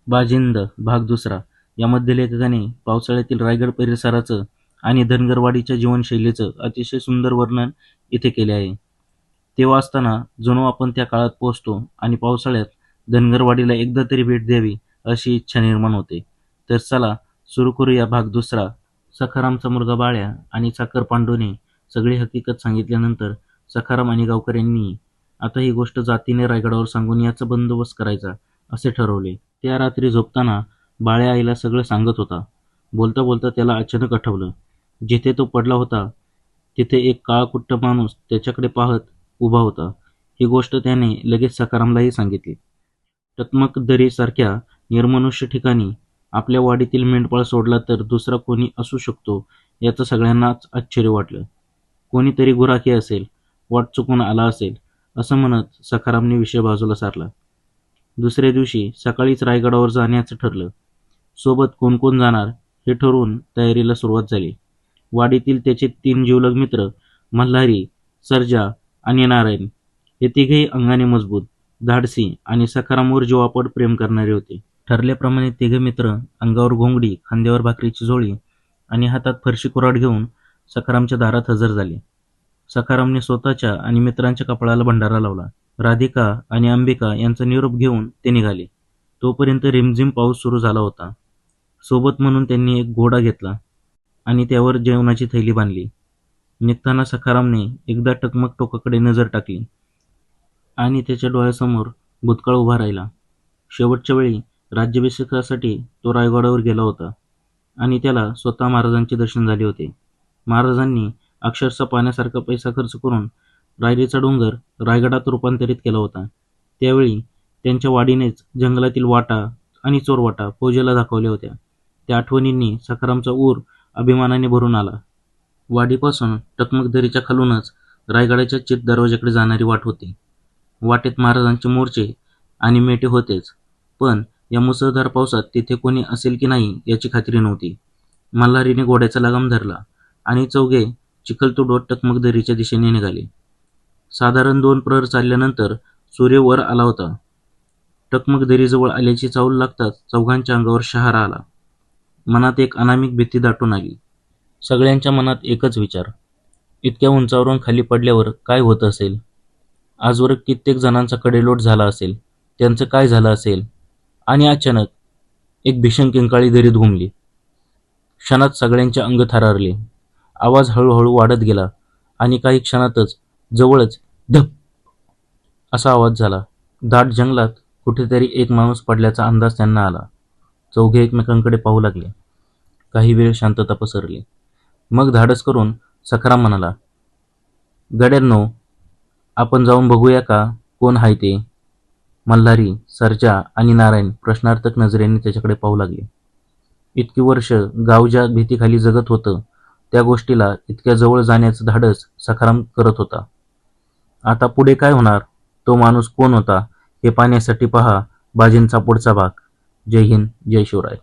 बाजिंद भाग दुसरा यामध्ये लेखकाने पावसाळ्यातील रायगड परिसराचं आणि धनगरवाडीच्या जीवनशैलीचं अतिशय सुंदर वर्णन इथे केले आहे. ते वाचताना जणू आपण त्या काळात पोहोचतो आणि पावसाळ्यात धनगरवाडीला एकदा तरी भेट द्यावी अशी इच्छा निर्माण होते. तर चला सुरू करूया भाग दुसरा. सखारामचा मुलगा बाळ्या आणि साखर पांडूने सगळी हकीकत सांगितल्यानंतर सखाराम आणि गावकऱ्यांनी आता ही गोष्ट जातीने रायगडावर सांगून याचा बंदोबस्त करायचा असे ठरवले. त्या रात्री झोपताना बाळ्या आईला सगळं सांगत होता. बोलता बोलता त्याला अचानक आठवलं, जिथे तो पडला होता तिथे एक काळाकुट्ट माणूस त्याच्याकडे पाहत उभा होता. ही गोष्ट त्याने लगेच सखारामलाही सांगितली. टकमक दरीसारख्या निर्मनुष्य ठिकाणी आपल्या वाडीतील मेंढपाळ सोडला तर दुसरा कोणी असू शकतो याचं सगळ्यांनाच आश्चर्य वाटलं. कोणीतरी गुराखी असेल, वाट चुकून आला असेल असं म्हणत सखारामने विषय बाजूला सारला. दुसऱ्या दिवशी सकाळीच रायगडावर जाण्याचं ठरलं. सोबत कोण कोण जाणार हे ठरवून तयारीला सुरुवात झाली. वाडीतील त्याचे 3 जिवलग मित्र मल्हारी, सर्जा आणि नारायण हे तिघेही अंगाने मजबूत, धाडसी आणि सखारामवर जीवापड प्रेम करणारे होते. ठरल्याप्रमाणे तिघे मित्र अंगावर घोंगडी, खांद्यावर भाकरीची झोळी आणि हातात फरशी कुऱ्हाड घेऊन सखारामच्या दारात हजर झाले. सखारामने स्वतःच्या आणि मित्रांच्या कपाळाला भंडारा लावला. राधिका आणि अंबिका यांचा निरोप घेऊन ते निघाले. तोपर्यंत रिमझिम पाऊस सुरू झाला होता. सोबत म्हणून त्यांनी एक घोडा घेतला आणि त्यावर जेवणाची थैली बांधली. निघताना सखारामने एकदा टकमक टोकाकडे नजर टाकली आणि त्याच्या डोळ्यासमोर भूतकाळ उभा राहिला. शेवटच्या वेळी राज्याभिषेकासाठी तो रायगडावर गेला होता आणि त्याला स्वतः महाराजांचे दर्शन झाले होते. महाराजांनी अक्षरशः पाण्यासारखा पैसा खर्च करून रायरीचा डोंगर रायगडात रूपांतरित केला होता. त्यावेळी त्यांच्या वाडीनेच जंगलातील वाटा आणि चोरवाटा फौजेला दाखवल्या होत्या. त्या आठवणींनी सखारामचा ऊर अभिमानाने भरून आला. वाडीपासून टकमकदरीच्या खालूनच रायगडाच्या चित दरवाजाकडे जाणारी वाट होती. वाटेत महाराजांचे मोर्चे आणि मेटे होतेच, पण या मुसळधार पावसात तिथे कोणी असेल की नाही याची खात्री नव्हती. मल्हारीने घोड्याचा लगाम धरला आणि चौघे चिखल तुडवत टकमकदरीच्या दिशेने निघाले. साधारण 2 प्रहर चालल्यानंतर सूर्य वर आला होता. टकमकदरीजवळ आल्याची चाहूल लागताच चौघांच्या अंगावर शहारा आला. मनात एक अनामिक भीती दाटून आली. सगळ्यांच्या मनात एकच विचार, इतक्या उंचावरून खाली पडल्यावर काय होत असेल? आजवर कित्येक जणांचा कडेलोट झाला असेल, त्यांचं काय झालं असेल? आणि अचानक एक भीषण किंकाळी दरीत घुमली. क्षणात सगळ्यांचे अंग थरारले. आवाज हळूहळू वाढत गेला आणि काही क्षणातच जवळच धप असा आवाज झाला. दाट जंगलात कुठेतरी एक माणूस पडल्याचा अंदाज त्यांना आला. चौघे एकमेकांकडे पाहू लागले. काही वेळ शांतता पसरली. मग धाडस करून सखाराम म्हणाला, गड्यांनो, आपण जाऊन बघूया का कोण आहे ते? मल्हारी, सर्जा आणि नारायण प्रश्नार्थक नजरेने त्याच्याकडे पाहू लागले. इतकी वर्ष गाव ज्या भीतीखाली जगत होतं त्या गोष्टीला इतक्या जवळ जाण्याचं धाडस सखाराम करत होता. आता पुढे काय होणार, तो माणूस कोण होता हे पाहण्यासाठी पहा बाजींचा पुढचा भाग. जय हिंद, जय शिवराय.